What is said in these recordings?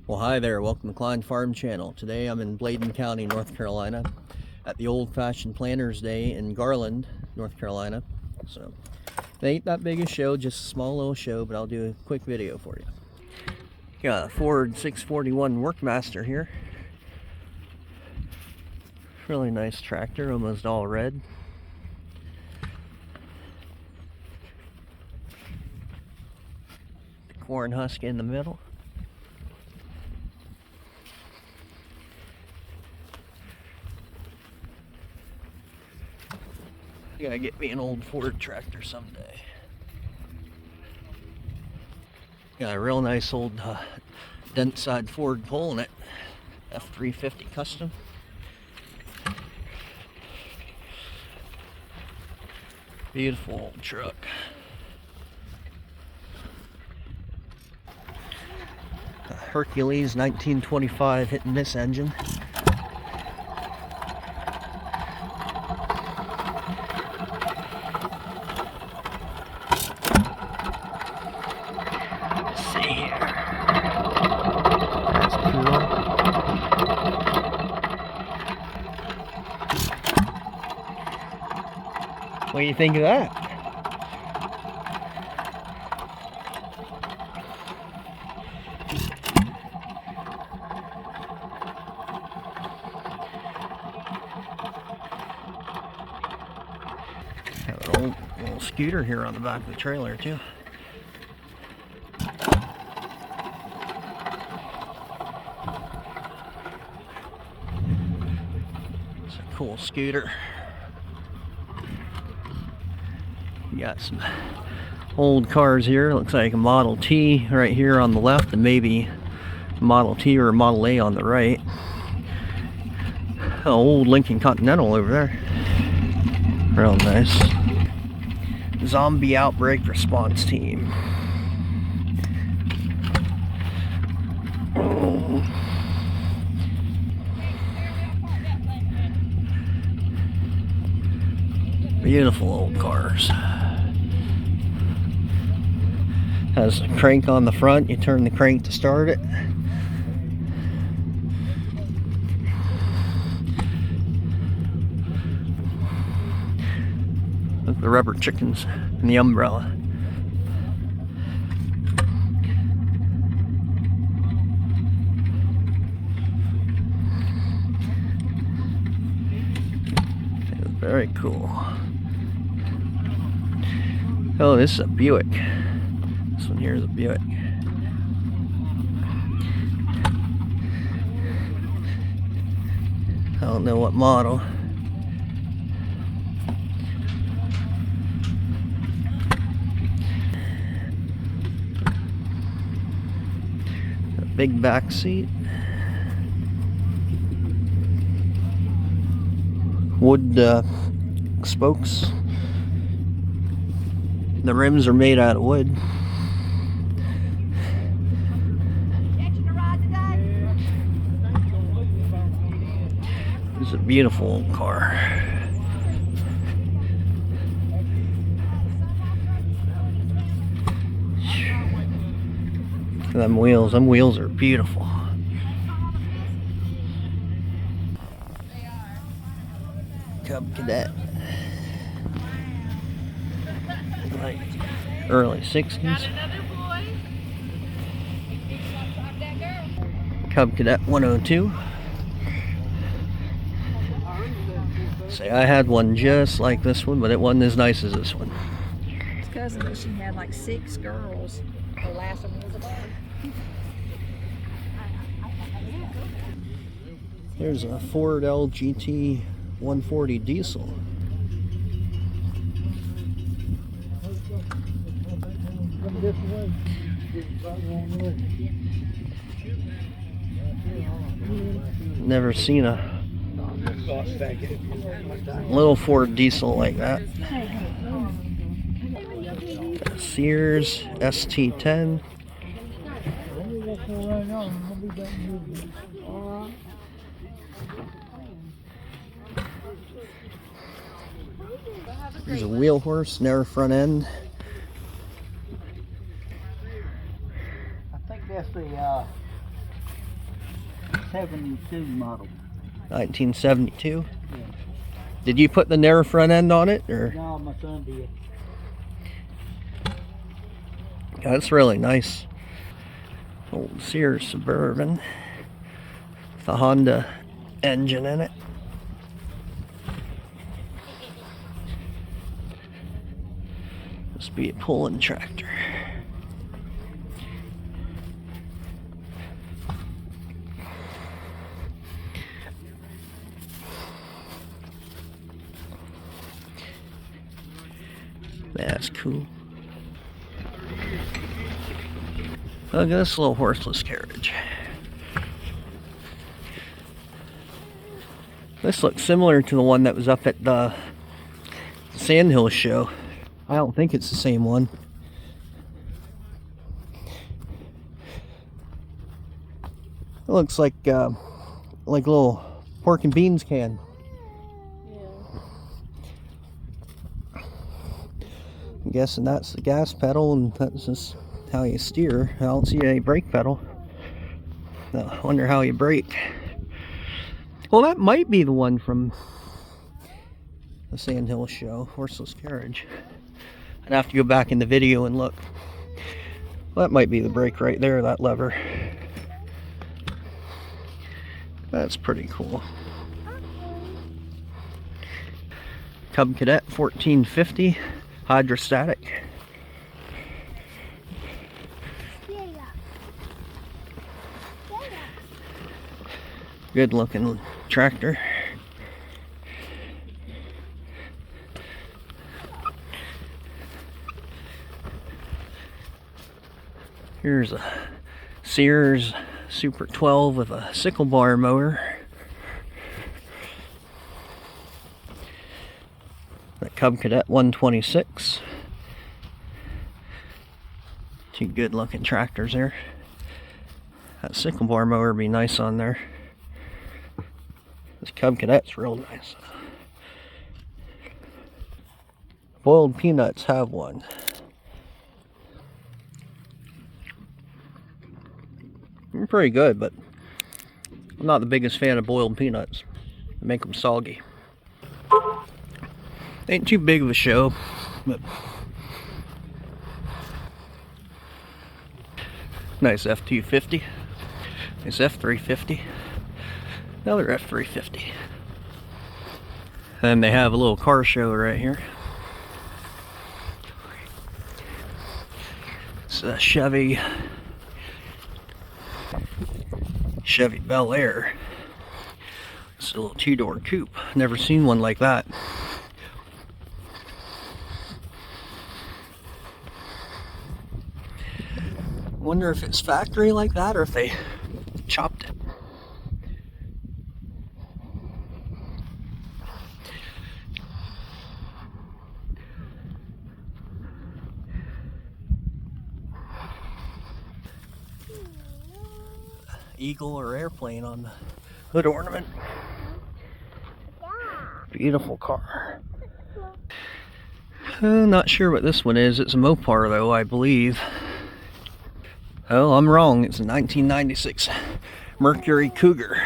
Well, hi there. Welcome to Klein Farm Channel. Today I'm in Bladen County, North Carolina at the Old Fashioned Planters Day in Garland, North Carolina. So, it ain't that big a show, just a small little show, but I'll do a quick video for you. Got a Ford 641 Workmaster here. Really nice tractor, almost all red. The corn husk in the middle. Gotta get me an old Ford tractor someday. Got a real nice old dent side Ford pole in it. F350 custom. Beautiful old truck. Hercules 1925 hit and miss engine. What do you think of that? Have an old little scooter here on the back of the trailer too. It's a cool scooter. You got some old cars here. Looks like a Model T right here on the left, and maybe a Model T or a Model A on the right. An old Lincoln Continental over there. Real nice. Zombie Outbreak Response Team. Beautiful old cars. Has a crank on the front. You turn the crank to start it. Look at the rubber chickens and the umbrella. Very cool. Oh, this is a Buick. This one here is a Buick. I don't know what model. A big back seat. Wood spokes. The rims are made out of wood. It's a beautiful old car. Look at them wheels. Them wheels are beautiful. Cub Cadet. Like early 60s. Cub Cadet 102. Say, I had one just like this one, but it wasn't as nice as this one. His cousin, she had like 6 girls. The last one was a boy. There's a Ford LGT 140 diesel. Never seen a little Ford diesel like that. Sears ST10. There's a wheel horse, narrow front end. I think that's the 1972 model. 1972. Yeah. Did you put the narrow front end on it, or? No, my son did. That's really nice. Old Sears Suburban. The Honda engine in it. Must be a pulling tractor. That's cool. Look at this little horseless carriage. This looks similar to the one that was up at the Sandhill show. I don't think it's the same one. It looks like a little pork and beans can. I'm guessing that's the gas pedal, and that's just how you steer. I don't see a brake pedal. I wonder how you brake. Well, that might be the one from the Sandhill show, horseless carriage. I'd have to go back in the video and look. Well, that might be the brake right there, that lever. That's pretty cool. Cub Cadet 1450. Hydrostatic. Good looking tractor. Here's a Sears Super 12 with a sickle bar mower. The Cub Cadet 126. Two good looking tractors there. That sickle bar mower would be nice on there. This Cub Cadet's real nice. Boiled peanuts have one. They're pretty good, but I'm not the biggest fan of boiled peanuts. They make them soggy. Ain't too big of a show, but nice F-250, nice F-350, another F-350. And they have a little car show right here. It's a Chevy Bel Air. It's a little two-door coupe. Never seen one like that. Wonder if it's factory like that or if they chopped it. Eagle or airplane on the hood ornament. Beautiful car. Not sure what this one is. It's a Mopar though, I believe. Oh, I'm wrong. It's a 1996 Mercury Cougar.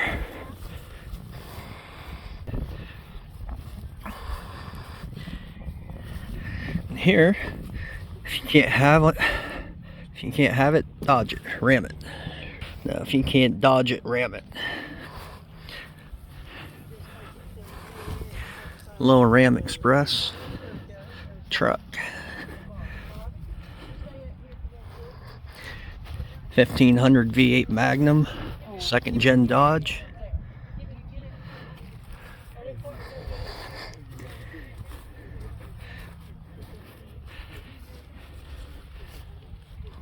And here, if you can't have it, dodge it, ram it. Now, if you can't dodge it, ram it. Little Ram Express truck. 1500 V8 Magnum, second gen Dodge.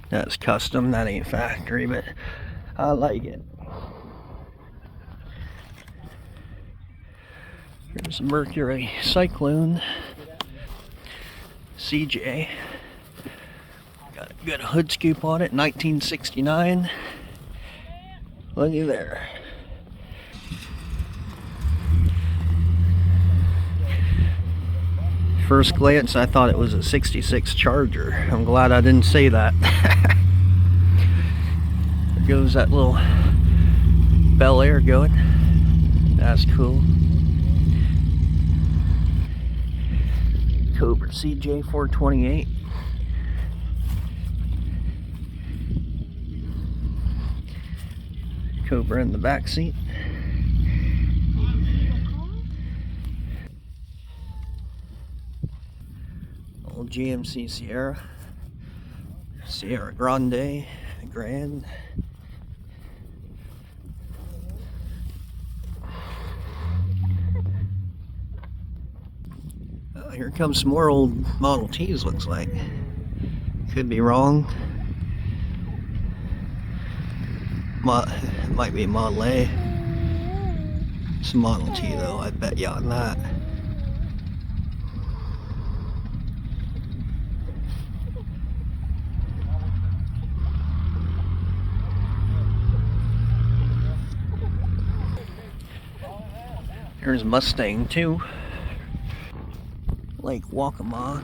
That's custom, that ain't factory, but I like it. Here's a Mercury Cyclone CJ. Got a good hood scoop on it, 1969. Looky there. First glance, I thought it was a 66 Charger. I'm glad I didn't say that. There goes that little Bel Air going. That's cool. Cobra CJ 428. Cobra in the back seat. Old GMC Sierra. Sierra Grande. Grand. Oh, here comes some more old Model Ts, looks like. Could be wrong. Might be a Model A. It's a Model T though, I bet you on that. Here's Mustang too. Lake Waccamaw.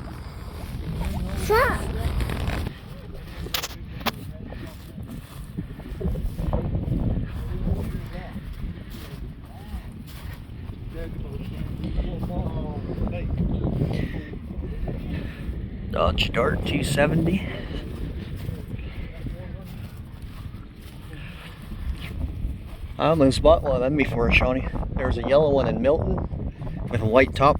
Dodge Dart 270. I almost bought one of them before, Shawnee. There was a yellow one in Milton with a white top.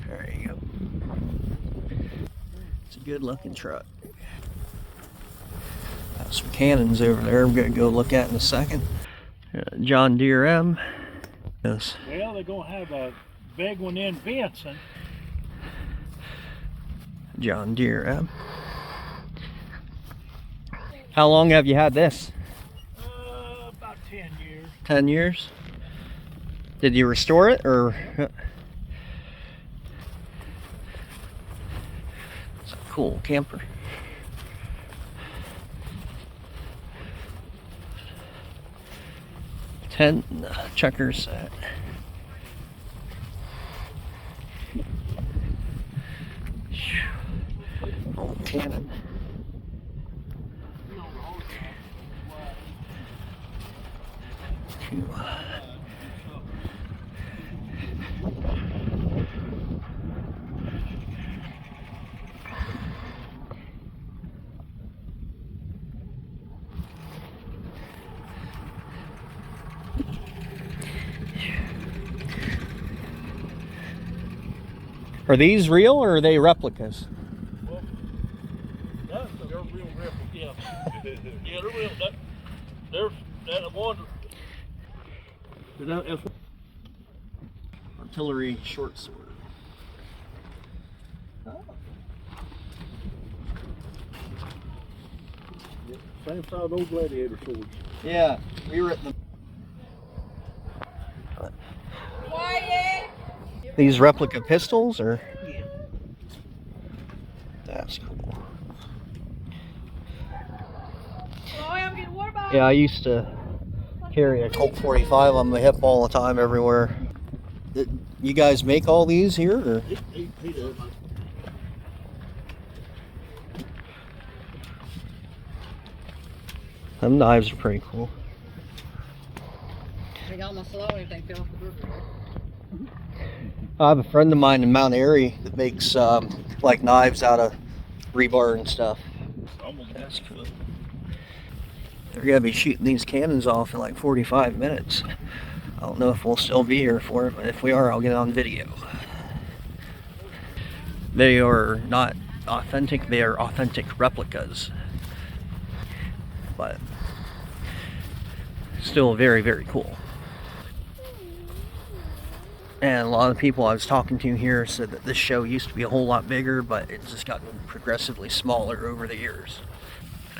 There you go. It's a good looking truck. Got some cannons over there we're going to go look at in a second. John Deere M. Yes. Well, they're going to have a big one in Benson. John Deere M. How long have you had this? About 10 years. 10 years? Did you restore it or? It's a cool camper. Tent, checker set. Old cannon. Are these real or are they replicas? Well, they're real replicas. Yeah. Yeah, they're real. That one. Artillery short sword. Oh. Same size old gladiator swords. Yeah, we were at the. These replica pistols, or? Yeah. That's cool. Yeah, I used to carry a Colt 45 on my hip all the time, everywhere. You guys make all these here, or? He does. Them knives are pretty cool. I think almost slow anything fell off the burger. I have a friend of mine in Mount Airy that makes like knives out of rebar and stuff. That's cool. They're gonna be shooting these cannons off in like 45 minutes. I don't know if we'll still be here for it, but if we are, I'll get it on video. They are not authentic, they are authentic replicas. But still very, very cool. And a lot of people I was talking to here said that this show used to be a whole lot bigger, but it's just gotten progressively smaller over the years.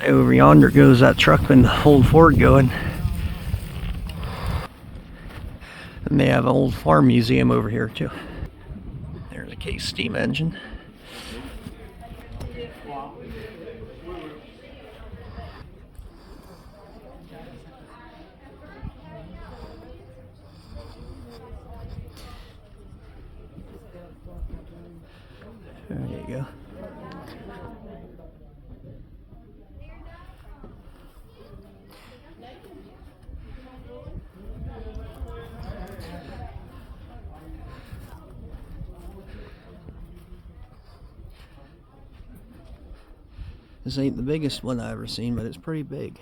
Over yonder goes that truck and the old Ford going. And they have an old farm museum over here too. There's a Case steam engine. There you go. This ain't the biggest one I've ever seen, but it's pretty big.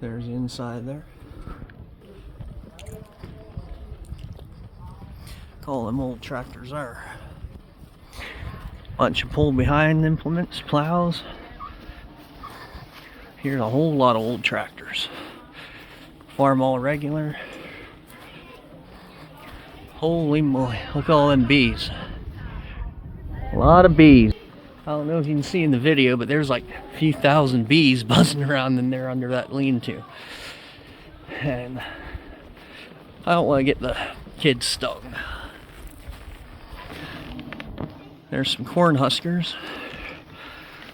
There's the inside there. All them old tractors are. Bunch of pull behind implements, plows. Here's a whole lot of old tractors. Farm all regular. Holy moly, look at all them bees. A lot of bees. I don't know if you can see in the video, but there's like a few thousand bees buzzing around in there under that lean-to. And I don't want to get the kids stung. There's some corn huskers.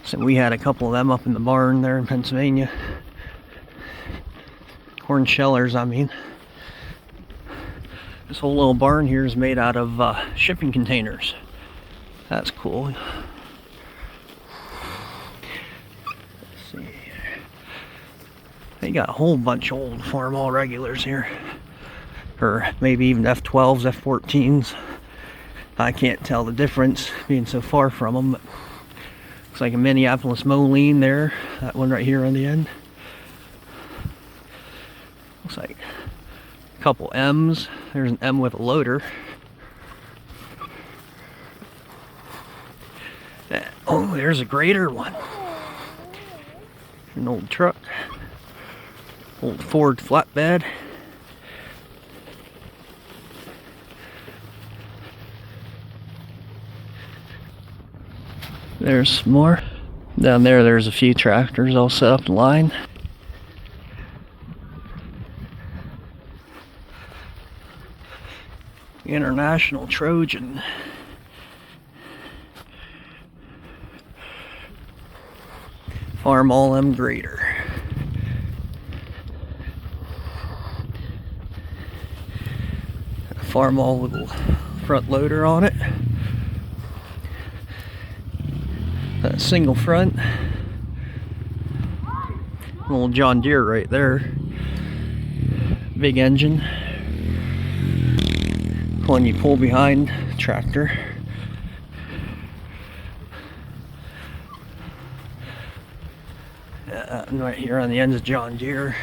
So we had a couple of them up in the barn there in Pennsylvania. Corn shellers, I mean. This whole little barn here is made out of shipping containers. That's cool. Let's see. They got a whole bunch of old farm all regulars here. Or maybe even F12s, F14s. I can't tell the difference being so far from them. But looks like a Minneapolis Moline there. That one right here on the end. Looks like a couple M's. There's an M with a loader. Oh, there's a grader one. An old truck. Old Ford flatbed. There's some more. Down there, there's a few tractors all set up in line. International Trojan. Farm all M grader. Farm all little front loader on it. That single front. Little John Deere right there. Big engine. One you pull behind tractor. And right here on the end is John Deere.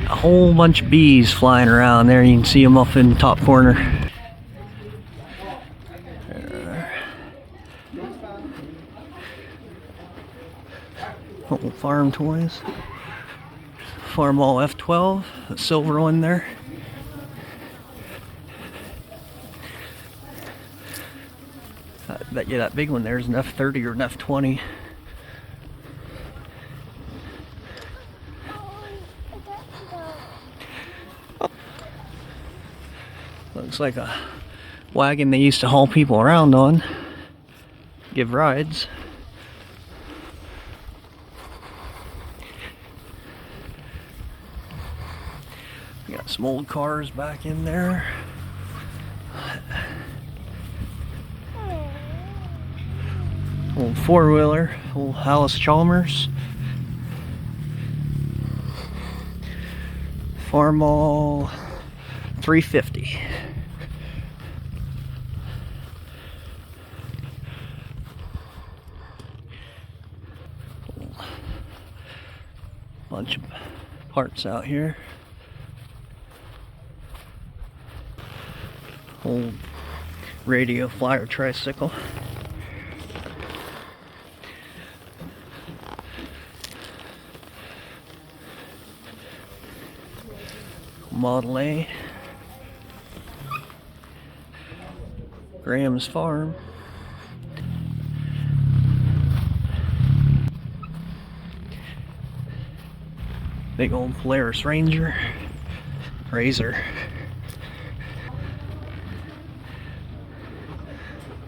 A whole bunch of bees flying around there. You can see them up in the top corner. Little farm toys. Farm all F12, the silver one there. I bet you that big one there is an F30 or an F20. Looks like a wagon they used to haul people around on, give rides. Got some old cars back in there. Old four-wheeler, old Alice Chalmers. Farmall 350. Bunch of parts out here. Old radio flyer tricycle. Model A. Graham's Farm. Big old Polaris Ranger. Razor.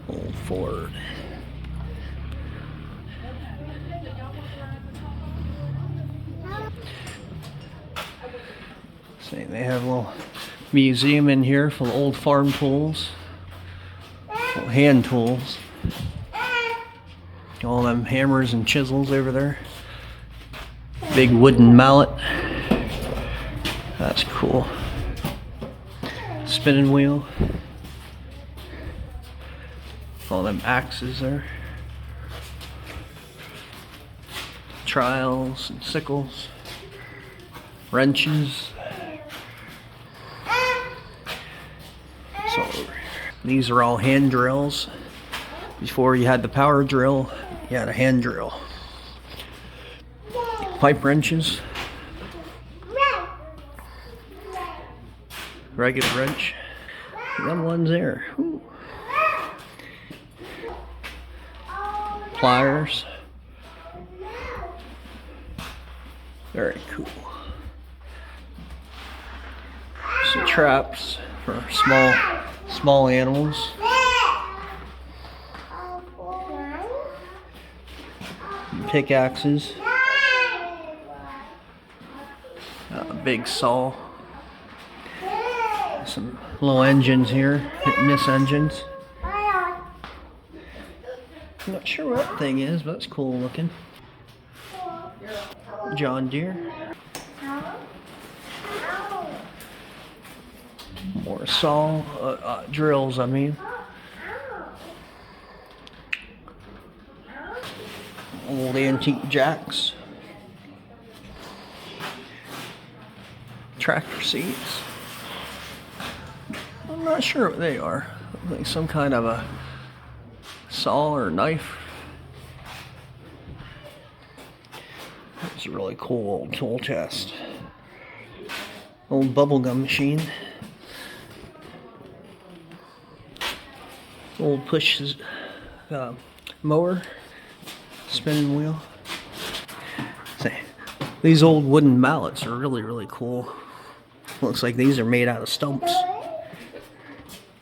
Old Ford. See, they have a little museum in here full of old farm tools, little hand tools. All them hammers and chisels over there. Big wooden mallet. That's cool. Spinning wheel. All them axes there. Trials and sickles. Wrenches. So these are all hand drills. Before you had the power drill, you had a hand drill. Pipe wrenches. Regular wrench. Them ones there. Ooh. Pliers. Very cool. Some traps for small animals. Pickaxes. A big saw. Some little engines here, hit and miss engines. I'm not sure what that thing is, but it's cool looking. John Deere. More saw, drills, I mean. Old antique jacks. Tractor seats. I'm not sure what they are. Like some kind of a saw or knife. It's a really cool old tool chest. Old bubblegum machine. Old push mower. Spinning wheel. See, these old wooden mallets are really, really cool. Looks like these are made out of stumps.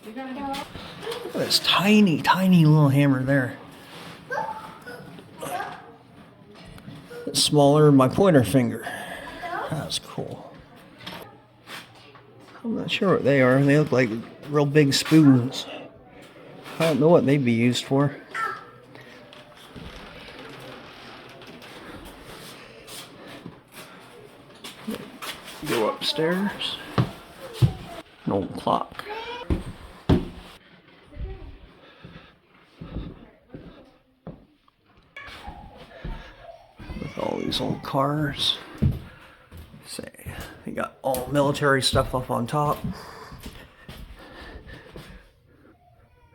Look at this tiny, tiny little hammer there. It's smaller than my pointer finger. That's cool. I'm not sure what they are. They look like real big spoons. I don't know what they'd be used for. Go upstairs. An old clock. With all these old cars. Say, you got all military stuff up on top.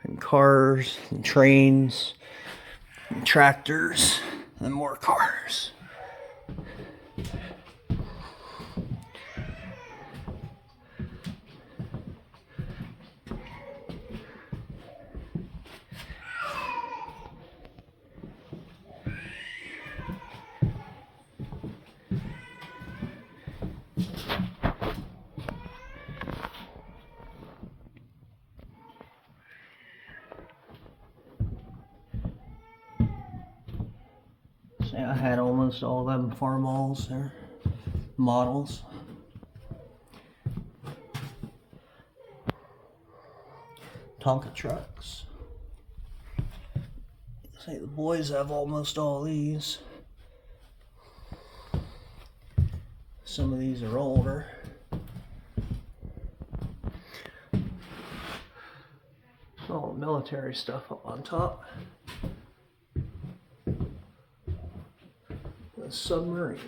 And cars, and trains, and tractors, and more cars. I had almost all them Farmalls there, models. Tonka trucks. Say the boys have almost all these. Some of these are older. All military stuff up on top. Submarine.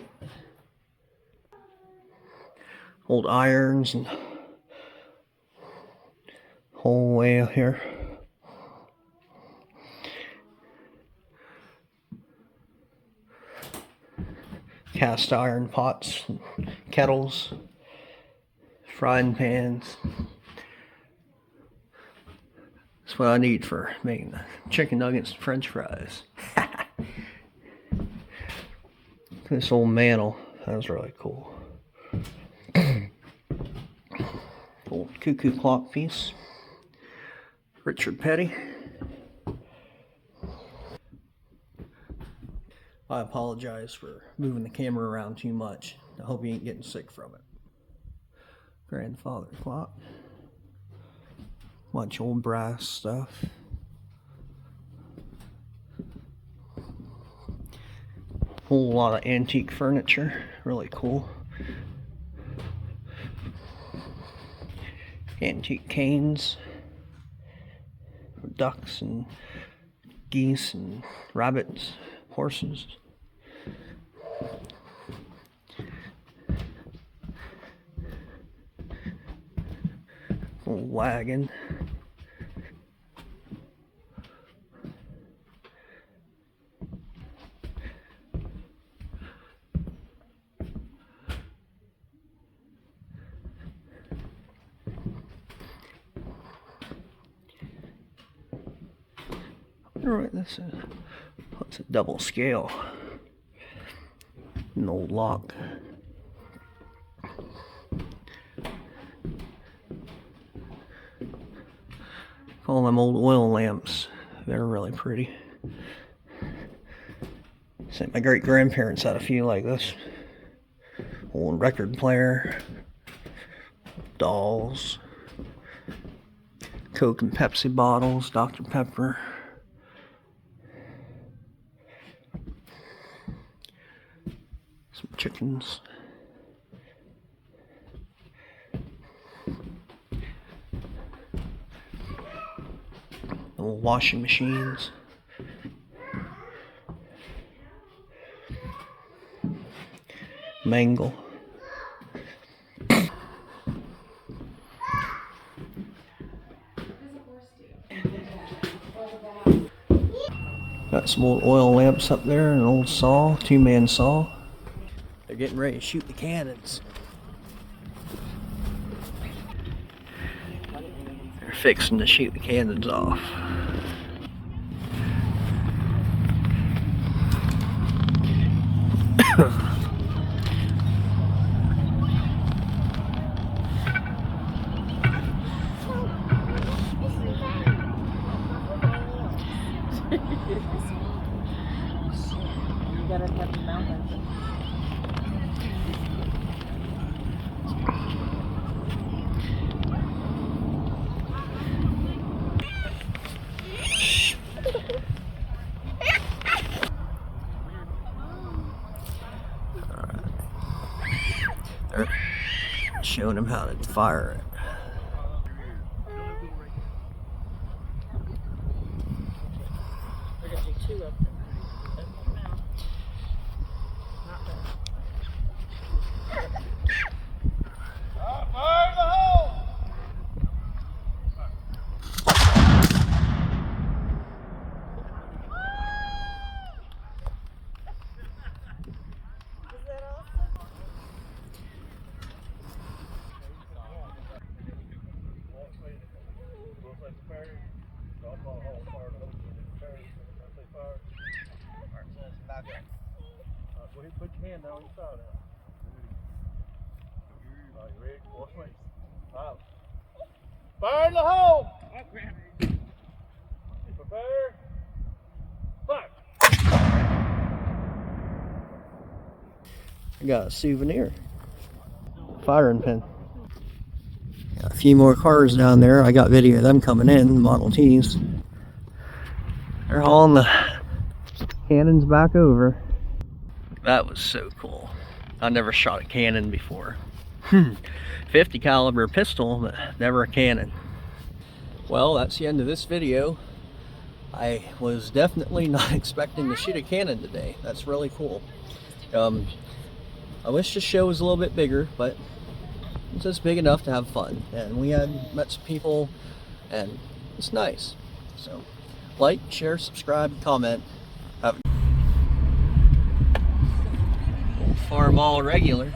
Old irons and whole way out here. Cast iron pots, and kettles, frying pans. That's what I need for making the chicken nuggets and french fries. This old mantle, that was really cool. Old cuckoo clock piece. Richard Petty. I apologize for moving the camera around too much. I hope you ain't getting sick from it. grandfather clock. Bunch of old brass stuff. Whole lot of antique furniture, really cool. Antique canes, ducks and geese and rabbits, horses. Old wagon. I wonder what this is. It's a double scale. An old lock. Call them old oil lamps. They're really pretty. Say my great grandparents had a few like this. Old record player. Dolls. Coke and Pepsi bottles. Dr. Pepper. Some chickens. Old washing machines. Mangle. Got some old oil lamps up there, an old saw, two-man saw. They're getting ready to shoot the cannons. They're fixing to shoot the cannons off. You gotta have the mountain. They're showing them how to fire it. We're gonna do two of them. Open your mouth. Not bad. Fire in the hole! Put your hand down inside now. All right, you ready? Watch me. Out. Fire in the hole! Prepare. Fire! I got a souvenir. Firing pin. Got a few more cars down there. I got video of them coming in, Model Ts. They're hauling the cannons back over. That was so cool. I never shot a cannon before. 50 caliber pistol, but never a cannon. Well, that's the end of this video. I was definitely not expecting to shoot a cannon today. That's really cool. I wish the show was a little bit bigger, but it's just big enough to have fun. And we had met some people, and it's nice. So, like, share, subscribe, comment. Have Farm All regular.